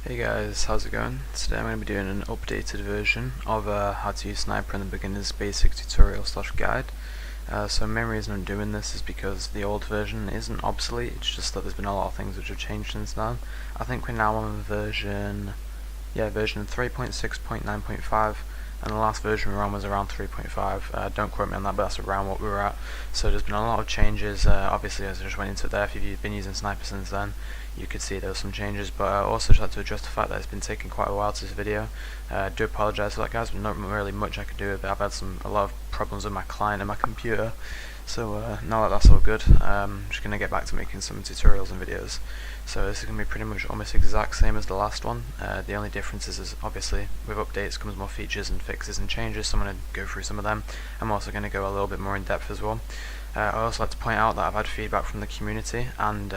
Hey guys, how's it going? Today I'm going to be doing an updated version of how to use Snipr in the beginner's basic tutorial slash guide. So main reason I'm doing this is because the old version isn't obsolete, it's just that there's been a lot of things which have changed since then. I think we're now on version 3.6.9.5, and the last version we were on was around 3.5. Don't quote me on that, but that's around what we were at. So there's been a lot of changes. Obviously, as I just went into it there, if you've been using Snipr since then, you could see there were some changes. But I also just had to address the fact that it's been taking quite a while to this video. I do apologise for that, guys, but not really much I could do with it. I've had a lot of problems with my client and my computer. So now that that's all good, I'm just going to get back to making some tutorials and videos. So this is going to be pretty much almost exact same as the last one. The only difference is obviously with updates comes more features and fixes and changes, so I'm going to go through some of them. I'm also going to go a little bit more in depth as well. I also like to point out that I've had feedback from the community and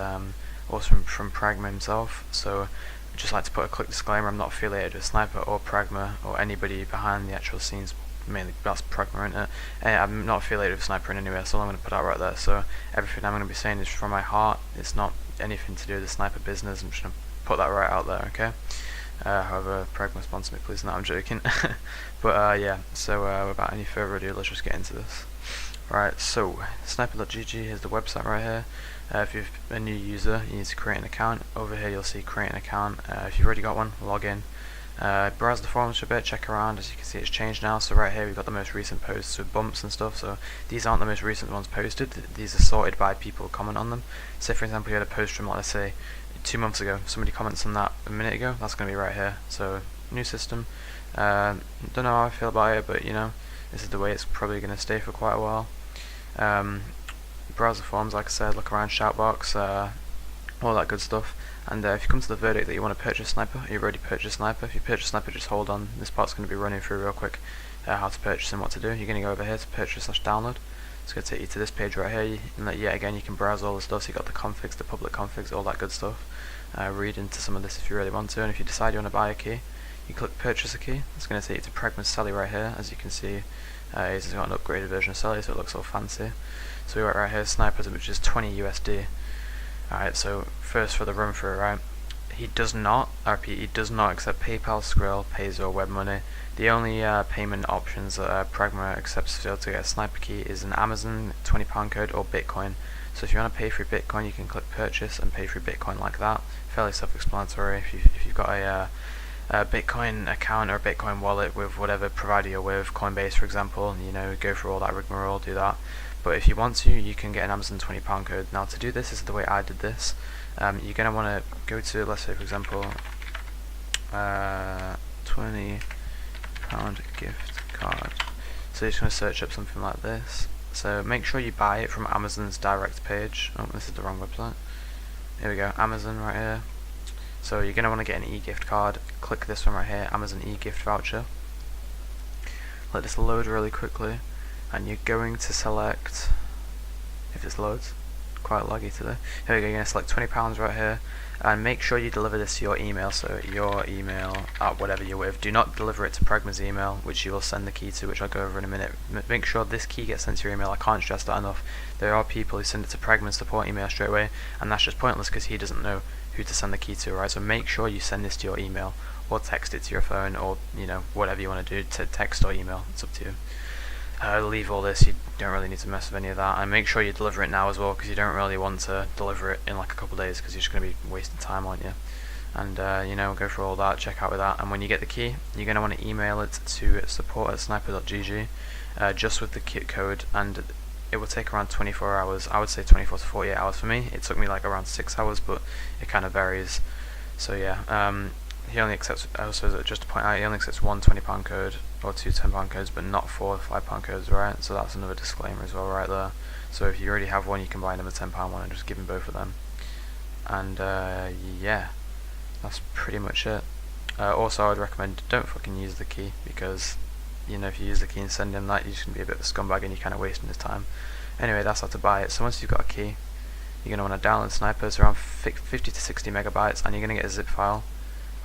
also from Pragma himself, so I'd just like to put a quick disclaimer: I'm not affiliated with Snipr or Pragma or anybody behind the actual scenes. Mainly that's Pragma, isn't it? I'm not affiliated with Snipr in any way, so I'm going to put out right there. So everything I'm going to be saying is from my heart. It's not anything to do with the Snipr business. I'm just going to put that right out there, okay? However, Pragma sponsor me, please. No, I'm joking. But yeah, so without any further ado, let's just get into this. Right, so snipr.gg is the website right here. If you're a new user, you need to create an account. Over here you'll see create an account. If you've already got one, log in. Browse the forums for a bit, check around. As you can see, it's changed now. So right here we've got the most recent posts with bumps and stuff. So these aren't the most recent ones posted. These are sorted by people comment on them. Say for example you had a post from, let's say, 2 months ago. Somebody comments on that a minute ago. That's going to be right here. So new system. Don't know how I feel about it, but you know, this is the way it's probably going to stay for quite a while. Browse the forums, like I said, look around, shoutbox, all that good stuff. And if you come to the verdict that you want to purchase Snipr, you've already purchased Snipr. If you purchase Snipr, just hold on. This part's going to be running through real quick how to purchase and what to do. You're going to go over here to purchase/download. It's going to take you to this page right here, and yet again you can browse all the stuff. So you got the configs, the public configs, all that good stuff. Read into some of this if you really want to, and if you decide you want to buy a key, you click purchase a key. It's going to take you to Pragma's Sally right here. As you can see, he's got an upgraded version of Sally, so it looks all fancy. So we got right here Snipr, which is 20 USD. Alright, so first for the run through, right? He does not, I repeat, he does not accept PayPal, Skrill, Pays or web money. The only payment options that Pragma accepts to get a Snipr key is an Amazon £20 code or Bitcoin. So if you want to pay through Bitcoin, you can click purchase and pay through Bitcoin like that. Fairly self-explanatory. If you've got a Bitcoin account or a Bitcoin wallet with whatever provider you're with, Coinbase for example, you know, go through all that rigmarole, do that. But if you want to, you can get an Amazon £20 code. Now to do this is the way I did this. You're going to want to go to, let's say for example, £20 gift card. So you're just going to search up something like this. So make sure you buy it from Amazon's direct page. Oh, this is the wrong website. Here we go, Amazon right here. So you're going to want to get an e-gift card. Click this one right here, Amazon e-gift voucher. Let this load really quickly, and you're going to select, if this loads, quite laggy today. Here we go, you're going to select £20 right here, and make sure you deliver this to your email, so your email at whatever you're with. Do not deliver it to Pragma's email, which you will send the key to, which I'll go over in a minute. Make sure this key gets sent to your email. I can't stress that enough. There are people who send it to Pragma's support email straight away, and that's just pointless because he doesn't know who to send the key to, right? So make sure you send this to your email, or text it to your phone, or you know, whatever you want to do, to text or email, it's up to you. Leave all this, you don't really need to mess with any of that, and make sure you deliver it now as well, because you don't really want to deliver it in like a couple of days, because you're just going to be wasting time, aren't you? And you know, go through all that, check out with that, and when you get the key, you're going to want to email it to support@snipr.gg, just with the kit code, and it will take around 24 hours. I would say 24 to 48 hours for me. It took me like around 6 hours, but it kind of varies. So yeah, he only accepts, also just to point out, he only accepts one £20 code or two £10 codes, but not four £5 codes, right? So that's another disclaimer as well right there. So if you already have one, you can buy another £10 one and just give him both of them. And yeah, that's pretty much it. Also I would recommend don't fucking use the key, because you know, if you use the key and send him that, you're just going to be a bit of a scumbag and you're kind of wasting his time. Anyway, that's how to buy it. So once you've got a key, you're going to want to download Snipr. It's around 50 to 60 megabytes, and you're going to get a zip file,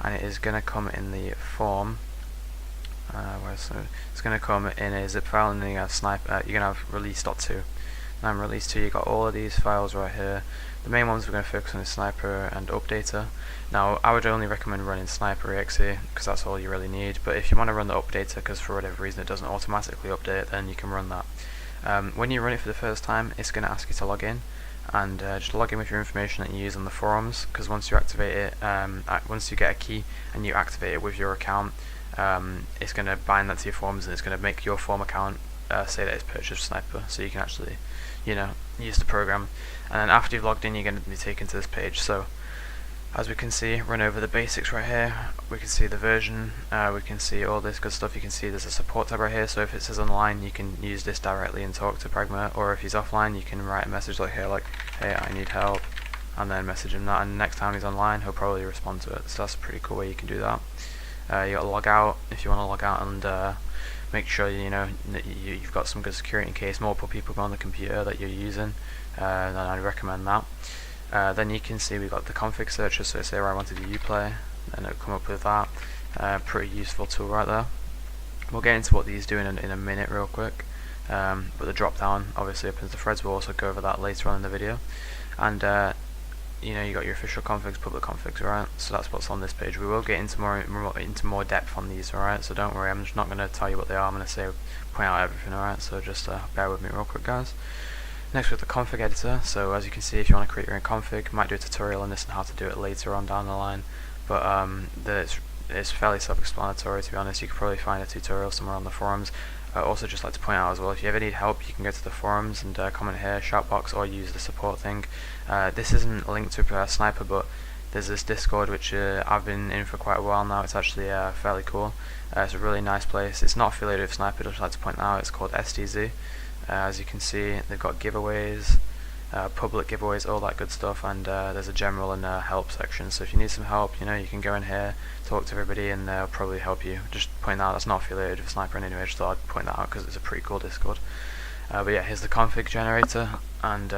and it is going to come in the form, it's going to come in a zip file, and then you're going to have Snipr, you're going to have release.2. and release 2, you got all of these files right here. The main ones we're going to focus on is Snipr and Updater. Now I would only recommend running Snipr exe because that's all you really need, but if you want to run the Updater because for whatever reason it doesn't automatically update, then you can run that. When you run it for the first time, it's going to ask you to log in, and just log in with your information that you use on the forums, because once you activate it, once you get a key and you activate it with your account, it's going to bind that to your forums and it's going to make your form account say that it's purchased Snipr, so you can actually, use the program. And then after you've logged in, you're going to be taken to this page. So as we can see, run over the basics right here. We can see the version, we can see all this good stuff. You can see there's a support tab right here, so if it says online, you can use this directly and talk to Pragma, or if he's offline, you can write a message like here, like, hey, I need help, and then message him that, and next time he's online, he'll probably respond to it. So that's a pretty cool way you can do that. You got to log out if you want to log out, and make sure that you've got some good security in case multiple people go on the computer that you're using. Then I'd recommend that. Then you can see we've got the config searcher, so say where I wanted to Uplay, and it'll come up with that. Pretty useful tool right there. We'll get into what these do in a minute real quick, but the drop down obviously opens the threads. We'll also go over that later on in the video. And you got your official configs, public configs, right? So that's what's on this page. We will get into more depth on these, alright? So don't worry, I'm just not going to tell you what they are. I'm going to point out everything, alright? So just bear with me real quick, guys. Next, we have the config editor. So as you can see, if you want to create your own config, might do a tutorial on this and how to do it later on down the line. But it's fairly self-explanatory, to be honest. You could probably find a tutorial somewhere on the forums. I also just like to point out as well, if you ever need help, you can go to the forums and comment here, shoutbox, or use the support thing. This isn't linked to Snipr, but there's this Discord which I've been in for quite a while now. It's actually fairly cool. It's a really nice place. It's not affiliated with Snipr, just like to point out. It's called SDZ. As you can see, they've got giveaways, public giveaways, all that good stuff, and there's a general and help section. So if you need some help, you can go in here, talk to everybody, and they'll probably help you. Just point out that's not affiliated with Snipr in any way. Just thought I'd point that out because it's a pretty cool Discord. But yeah, here's the config generator, and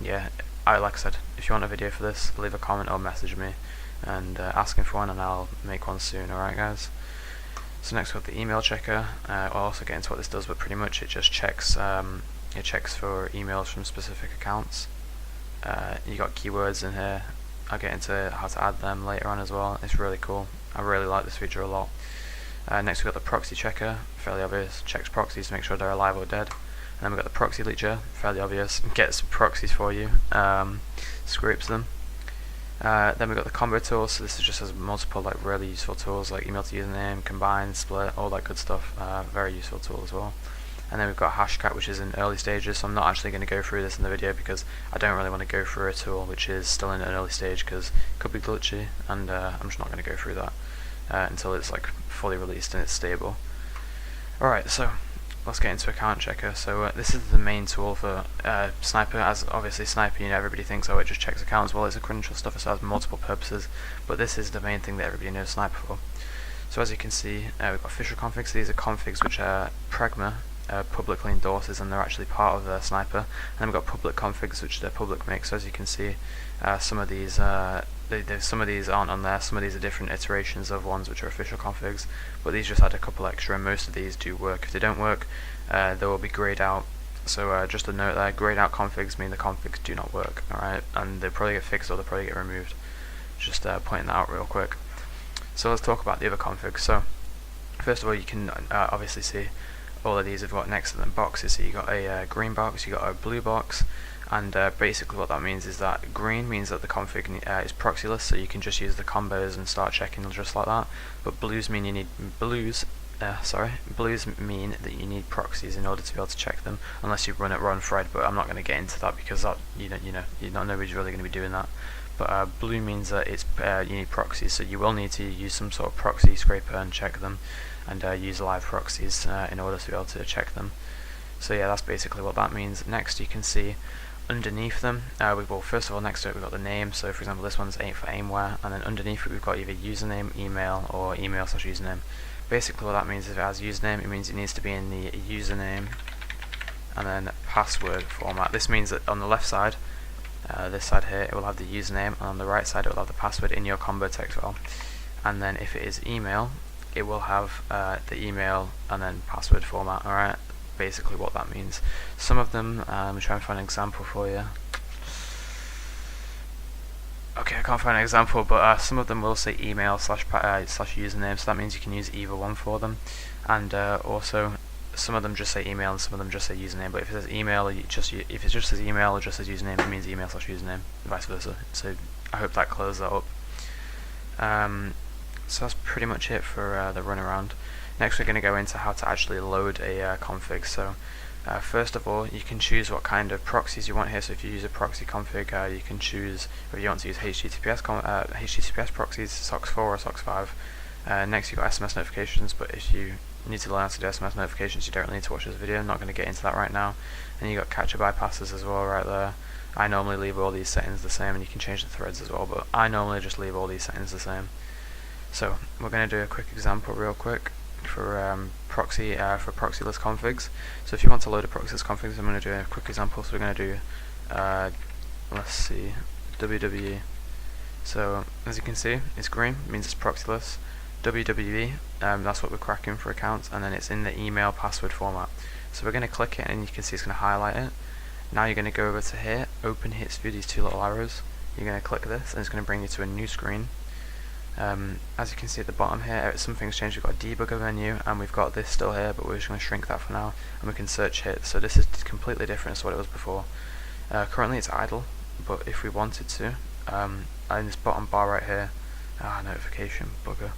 yeah, like I said, if you want a video for this, leave a comment or message me and asking for one, and I'll make one soon. Alright, guys. So next we've got the email checker. I'll also get into what this does, but pretty much it just checks for emails from specific accounts. You got keywords in here. I'll get into how to add them later on as well. It's really cool. I really like this feature a lot. Next we've got the proxy checker, fairly obvious. Checks proxies to make sure they're alive or dead. And then we've got the proxy leecher, fairly obvious. Gets proxies for you, scripts them. Then we've got the combo tool, so this is just has multiple really useful tools like email to username, combine, split, all that good stuff. Very useful tool as well. And then we've got Hashcat, which is in early stages, so I'm not actually going to go through this in the video because I don't really want to go through a tool which is still in an early stage because it could be glitchy, and I'm just not going to go through that until it's fully released and it's stable. Alright, so let's get into account checker. So this is the main tool for Snipr. As obviously Snipr, everybody thinks, oh, it just checks accounts. Well, it's a credential stuff, so it has multiple purposes, but this is the main thing that everybody knows Snipr for. So as you can see, we've got official configs. These are configs which Pragma publicly endorses, and they're actually part of Snipr. And then we've got public configs which the public makes. So as you can see, some of these aren't on there. Some of these are different iterations of ones which are official configs, but these just add a couple extra, and most of these do work. If they don't work, they will be grayed out. So just a note there, grayed out configs mean the configs do not work, alright, and they'll probably get fixed or they'll probably get removed. Just pointing that out real quick. So let's talk about the other configs. So first of all, you can obviously see all of these have got next to them boxes. So you got a green box, you got a blue box, and basically what that means is that green means that the config is proxyless, so you can just use the combos and start checking just like that. But blues mean you need blues mean that you need proxies in order to be able to check them, unless you run it raw thread. But I'm not going to get into that because that nobody's really going to be doing that. But blue means that it's you need proxies, so you will need to use some sort of proxy scraper and check them, and use live proxies in order to be able to check them. So yeah, that's basically what that means. Next, you can see underneath them, first of all, next to it we've got the name. So for example, this one's for Aimware, and then underneath it we've got either username, email, or email/username. Basically what that means is if it has username, it means it needs to be in the username and then password format. This means that on the left side, this side here, it will have the username, and on the right side it will have the password in your combo text file. And then if it is email, it will have the email and then password format. Alright, basically what that means. Some of them, I'm trying to find an example for you. Okay, I can't find an example, but some of them will say email slash username, so that means you can use either one for them. And also, some of them just say email and some of them just say username. But if it says email, if it just says email or just says username, it means email slash username, vice versa. So I hope that closes that up. So that's pretty much it for the run around. Next, we're going to go into how to actually load a config. So first of all, you can choose what kind of proxies you want here. So if you use a proxy config, you can choose if you want to use HTTPS proxies, SOCKS 4 or SOCKS 5. Next, you've got SMS notifications, but if you need to learn how to do SMS notifications, you don't really need to watch this video. I'm not going to get into that right now. And you got capture bypasses as well right there. I normally leave all these settings the same, and you can change the threads as well, but I normally just leave all these settings the same. So we're going to do a quick example real quick for proxyless configs. So if you want to load a proxyless config, I'm going to do a quick example. So we're going to do let's see, WWE. So as you can see, it's green, it means it's proxyless. WWE, that's what we're cracking for accounts, and then it's in the email password format. So we're going to click it, and you can see it's going to highlight it. Now you're going to go over to here, open hits view, these two little arrows. You're going to click this, and it's going to bring you to a new screen. As you can see at the bottom here, something's changed. We've got a debugger menu, and we've got this still here, but we're just going to shrink that for now, and we can search hits. So this is completely different to what it was before. Currently it's idle, but if we wanted to, in this bottom bar right here, notification, bugger.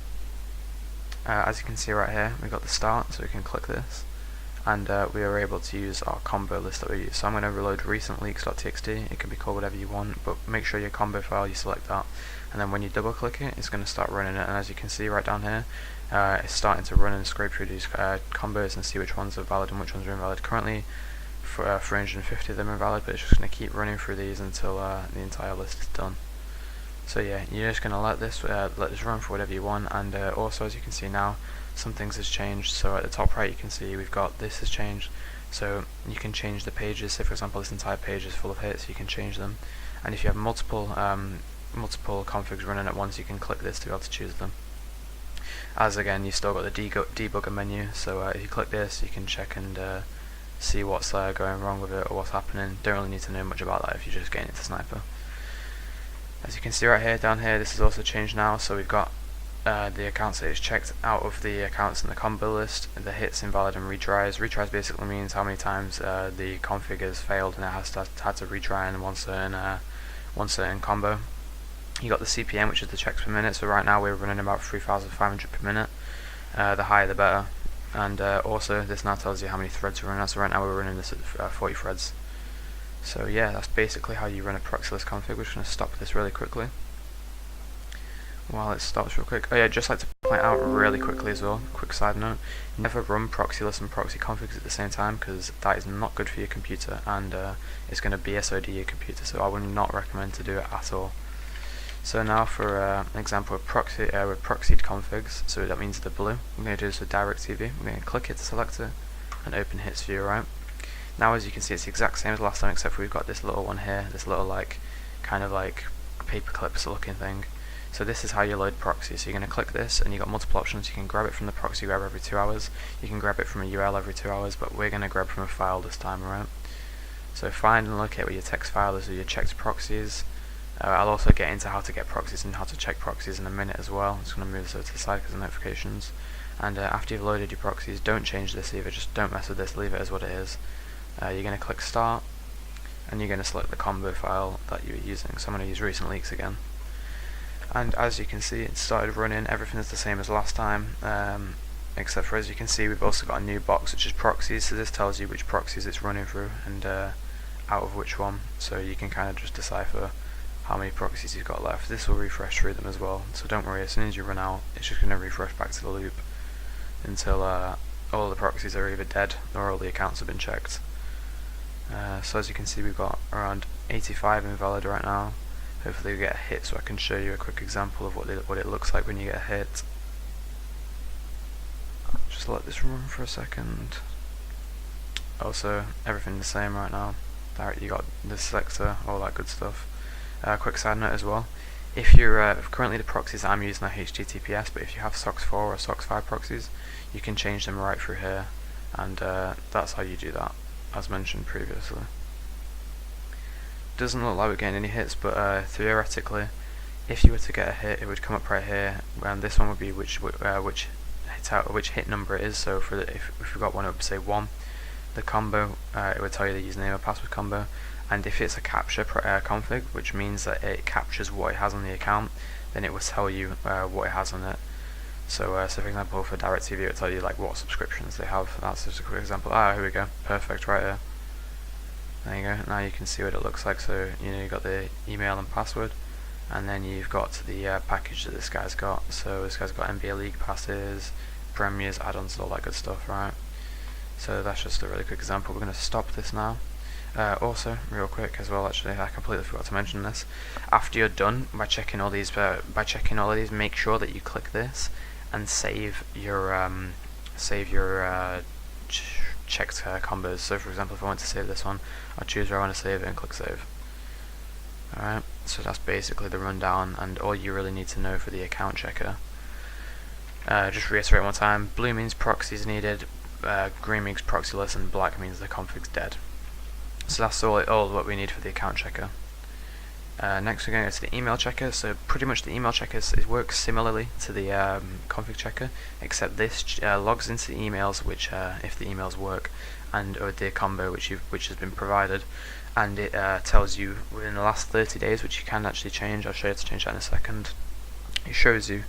As you can see right here, we've got the start, so we can click this, and we are able to use our combo list that we use. So I'm going to reload recent leaks.txt. It can be called whatever you want, but make sure your combo file, you select that, and then when you double click it, it's going to start running it. And as you can see right down here, it's starting to run and scrape through these combos and see which ones are valid and which ones are invalid. Currently, 350 of them are valid, but it's just going to keep running through these until the entire list is done. So yeah, you're just going to let this run for whatever you want. And also, as you can see now, some things has changed. So at the top right, you can see we've got this has changed. So you can change the pages. Say for example, this entire page is full of hits, you can change them. And if you have multiple configs running at once, you can click this to be able to choose them. As again, you've still got the debugger menu. So if you click this, you can check and see what's going wrong with it or what's happening. Don't really need to know much about that if you're just getting into Snipr. As you can see right here, down here, this has also changed now. So we've got the accounts that is checked out of the accounts in the combo list, the hits, invalid, and retries. Retries basically means how many times the config has failed and it has had to retry in one certain combo. You got the CPM, which is the checks per minute. So right now we're running about 3,500 per minute. The higher the better. And also this now tells you how many threads we're running. So right now we're running this at 40 threads. So yeah, that's basically how you run a proxyless config. We're just going to stop this really quickly. While it stops real quick. Oh yeah, just like to point out really quickly as well, quick side note, never run proxyless and proxy configs at the same time, because that is not good for your computer, and it's going to BSOD your computer, so I would not recommend to do it at all. So now for an example of proxied configs, so that means the blue. I'm going to do this with DirectTV. We're going to click it to select it, and open hits view, right? Now as you can see, it's the exact same as last time, except for we've got this little one here, this little kind of like paperclips looking thing. So this is how you load proxy. So you're going to click this, and you've got multiple options. You can grab it from the proxy grab every 2 hours. You can grab it from a URL every 2 hours, but we're going to grab from a file this time, right? So find and locate where your text file is, or your checked proxies. I'll also get into how to get proxies and how to check proxies in a minute as well. I'm just going to move this over to the side because of notifications. And after you've loaded your proxies, don't change this either. Just don't mess with this. Leave it as what it is. You're going to click start, and you're going to select the combo file that you were using. So I'm going to use recent leaks again. And as you can see, it started running. Everything is the same as last time, except for, as you can see, we've also got a new box which is proxies. So this tells you which proxies it's running through and out of which one. So you can kind of just decipher how many proxies you've got left. This will refresh through them as well. So don't worry, as soon as you run out, it's just going to refresh back to the loop until all the proxies are either dead or all the accounts have been checked. So as you can see, we've got around 85 invalid right now. Hopefully we get a hit, so I can show you a quick example of what it looks like when you get a hit. Just let this run for a second. Also, everything the same right now. You got the selector, all that good stuff. Quick side note as well. If you're currently the proxies I'm using are HTTPS, but if you have SOCKS 4 or SOCKS 5 proxies, you can change them right through here. and that's how you do that, as mentioned previously. Doesn't look like we're getting any hits, but theoretically, if you were to get a hit, it would come up right here, and this one would be which hit number it is. So for if we got one, it would say 1. The combo, it would tell you the username or password combo, and if it's a capture config, which means that it captures what it has on the account, then it will tell you what it has on it. So, for example, for DirecTV, it will tell you like what subscriptions they have. That's just a quick example. Here we go, perfect, right here. There you go. Now you can see what it looks like. So you've got the email and password, and then you've got the package that this guy's got. So this guy's got NBA League passes, premieres, add-ons, all that good stuff, right? So that's just a really quick example. We're going to stop this now. Also, real quick as well, actually, I completely forgot to mention this. After you're done by checking all these, make sure that you click this and save your checked combos. So, for example, if I want to save this one, I'll choose where I want to save it and click save. Alright, so that's basically the rundown and all you really need to know for the account checker. Just reiterate one time: blue means proxy is needed, green means proxyless, and black means the config's dead. So that's all what we need for the account checker. Next we're going to go to the email checker. So pretty much the email checker works similarly to the config checker, except this logs into the emails, which if the emails work, and or the combo which has been provided, and it tells you within the last 30 days, which you can actually change. I'll show you how to change that in a second. It shows you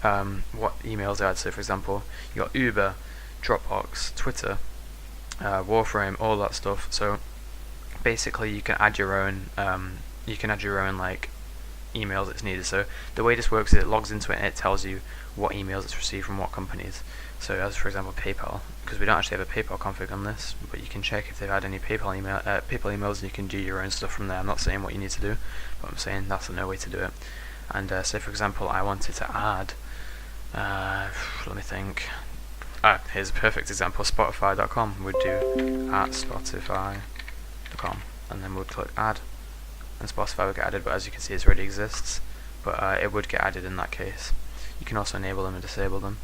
what emails they had. So for example, you got Uber, Dropbox, Twitter, Warframe, all that stuff. So basically you can add your own like emails that's needed. So the way this works is it logs into it and it tells you what emails it's received from what companies. So as for example PayPal, because we don't actually have a PayPal config on this, but you can check if they've had any PayPal emails, and you can do your own stuff from there. I'm not saying what you need to do, but I'm saying that's no way to do it. And say for example I wanted to add, let me think. Here's a perfect example. Spotify.com would do @spotify.com, and then we'd click add, and Spotify would get added. But as you can see, it already exists, but it would get added in that case. You can also enable them and disable them.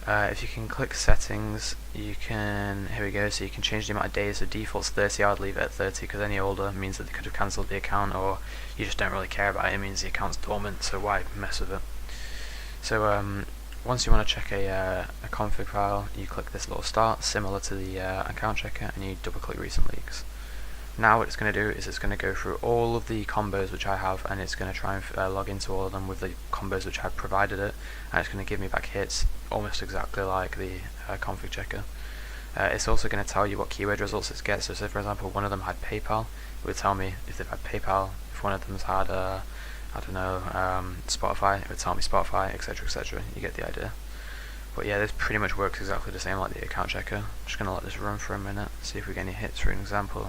If you can click settings, you can, here we go, so you can change the amount of days. So default's 30, I would leave it at 30 because any older means that they could have cancelled the account, or you just don't really care about it. It means the account's dormant, so why mess with it? So once you want to check a config file, you click this little start, similar to the account checker, and you double click recent leaks. Now what it's going to do is it's going to go through all of the combos which I have, and it's going to try and log into all of them with the combos which I've provided it, and it's going to give me back hits almost exactly like the config checker. It's also going to tell you what keyword results it gets. So say for example one of them had PayPal, it would tell me if they've had PayPal. If one of them's had Spotify, it would tell me Spotify, etc, etc. You get the idea. But yeah, this pretty much works exactly the same like the account checker. I'm just going to let this run for a minute, see if we get any hits for an example.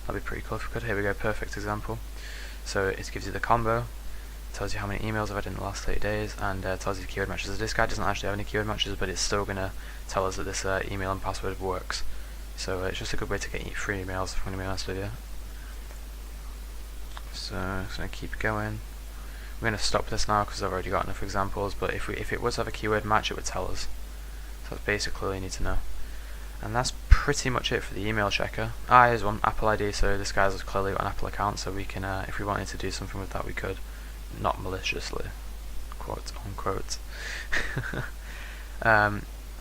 That'd be pretty cool if we could. Here we go, perfect example. So it gives you the combo, tells you how many emails I've had in the last 30 days, and tells you the keyword matches. This guy doesn't actually have any keyword matches, but it's still going to tell us that this email and password works. So it's just a good way to get free emails, if I'm going to be honest with you. So I'm just going to keep going. We're going to stop this now because I've already got enough examples, but if it was to have a keyword match, it would tell us. So that's basically all you need to know. And that's pretty much it for the email checker. Here's one, Apple ID. So this guy's clearly got an Apple account, so we can, if we wanted to do something with that, we could. Not maliciously, quote unquote.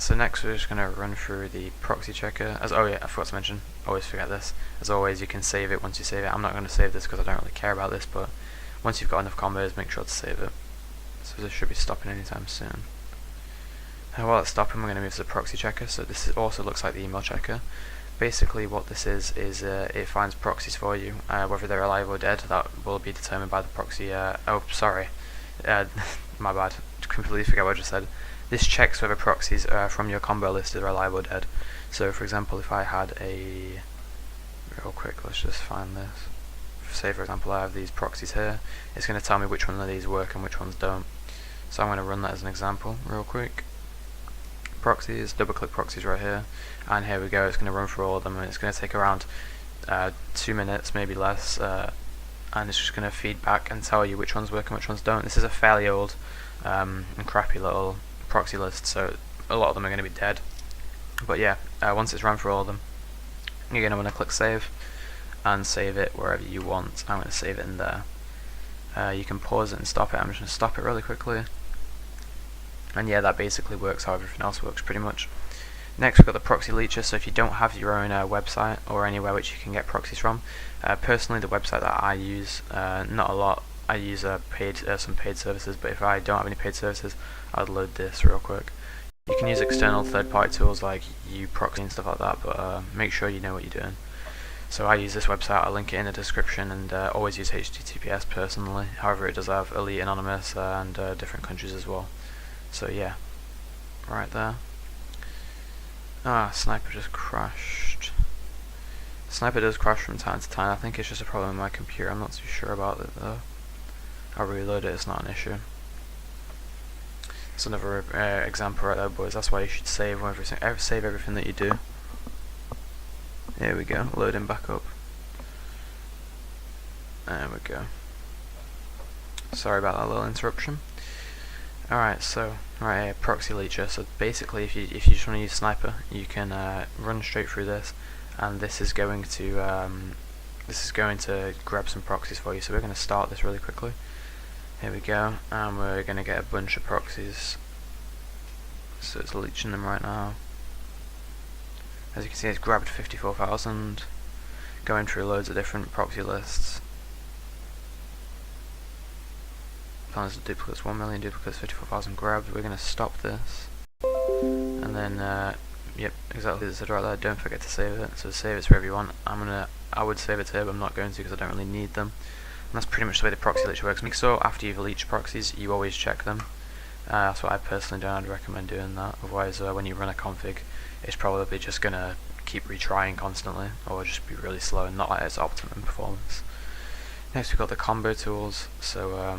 So next we're just going to run through the proxy checker. Oh yeah, I forgot to mention, always forget this. As always, you can save it once you save it. I'm not going to save this because I don't really care about this, but once you've got enough combos, make sure to save it. So this should be stopping anytime soon. While it's stopping, we're going to move to the proxy checker. So this also looks like the email checker. Basically what this is it finds proxies for you, whether they're alive or dead. That will be determined by the proxy. Oh sorry, my bad, completely forgot what I just said. This checks whether proxies from your combo list are alive or dead. So for example, if I had a, real quick, let's just find this. Say for example I have these proxies here, it's going to tell me which one of these work and which ones don't. So I'm going to run that as an example real quick. Proxies, double click proxies right here, and here we go, it's going to run through all of them, and it's going to take around 2 minutes, maybe less, and it's just going to feed back and tell you which ones work and which ones don't. This is a fairly old and crappy little proxy list, so a lot of them are going to be dead. But yeah, once it's run through all of them, you're going to want to click save and save it wherever you want. I'm going to save it in there. You can pause it and stop it. I'm just going to stop it really quickly. And yeah, that basically works how everything else works pretty much. Next we've got the proxy leecher. So if you don't have your own website or anywhere which you can get proxies from, personally the website that I use, not a lot, I use some paid services, but if I don't have any paid services, I'd load this real quick. You can use external third-party tools like uProxy and stuff like that, but make sure you know what you're doing. So I use this website, I'll link it in the description, and always use HTTPS personally. However, it does have Elite Anonymous and different countries as well. So yeah, right there. Snipr just crashed. Snipr does crash from time to time. I think it's just a problem with my computer. I'm not too sure about it though. I'll reload it, it's not an issue. It's another example right there, boys. That's why you should save everything that you do. Here we go, loading back up. There we go. Sorry about that little interruption. Alright, so right here, proxy leecher. So basically, if you just want to use Snipr, you can run straight through this, and this is going to grab some proxies for you. So we're going to start this really quickly. Here we go, and we're going to get a bunch of proxies. So it's leeching them right now. As you can see, it's grabbed 54,000, going through loads of different proxy lists. Found the duplicates, 1 million duplicates, 54,000 grabbed. We're going to stop this, and then yep, exactly as I said right there. Don't forget to save it. So save it wherever you want. I would save it here, but I'm not going to because I don't really need them. And that's pretty much the way the proxy leech works. So after you've leached proxies, you always check them. That's what I personally do. I'd recommend doing that. Otherwise, when you run a config, it's probably just gonna keep retrying constantly, or just be really slow and not at its optimum performance. Next, we've got the combo tools. So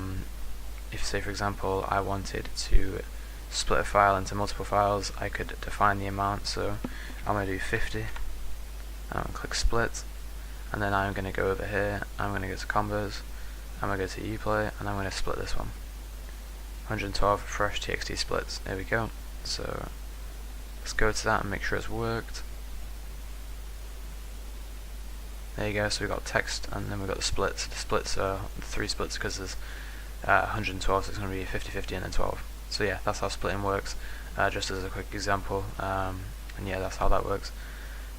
if, say for example, I wanted to split a file into multiple files, I could define the amount. So I'm gonna do 50. I'm gonna click split. And then I'm going to go over here, I'm going to go to combos, I'm going to go to Uplay, and I'm going to split this one. 112 fresh txt splits, there we go. So let's go to that and make sure it's worked. There you go, so we've got text, and then we've got the splits. The splits are 3 splits because there's 112, so it's going to be 50, 50, and then 12. So yeah, that's how splitting works, just as a quick example, and yeah, that's how that works.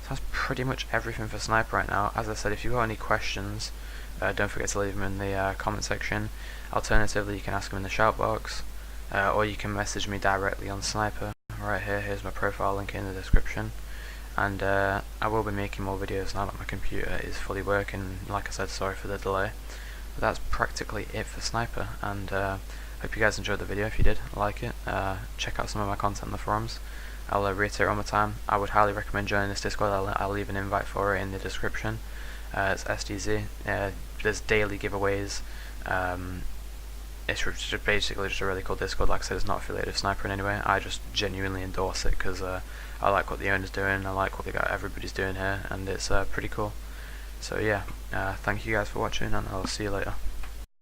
That's pretty much everything for Snipr right now. As I said, if you've got any questions, don't forget to leave them in the comment section. Alternatively, you can ask them in the shout box, or you can message me directly on Snipr. Right here, here's my profile link in the description. And I will be making more videos now that my computer is fully working. Like I said, sorry for the delay. But that's practically it for Snipr, and hope you guys enjoyed the video. If you did, like it. Check out some of my content on the forums. I'll reiterate one more time, I would highly recommend joining this Discord. I'll leave an invite for it in the description. It's SDZ. There's daily giveaways. It's basically just a really cool Discord. Like I said, it's not affiliated with Snipr in any way. I just genuinely endorse it because I like what the owner's doing, I like what everybody's doing here, and it's pretty cool. So yeah, thank you guys for watching, and I'll see you later.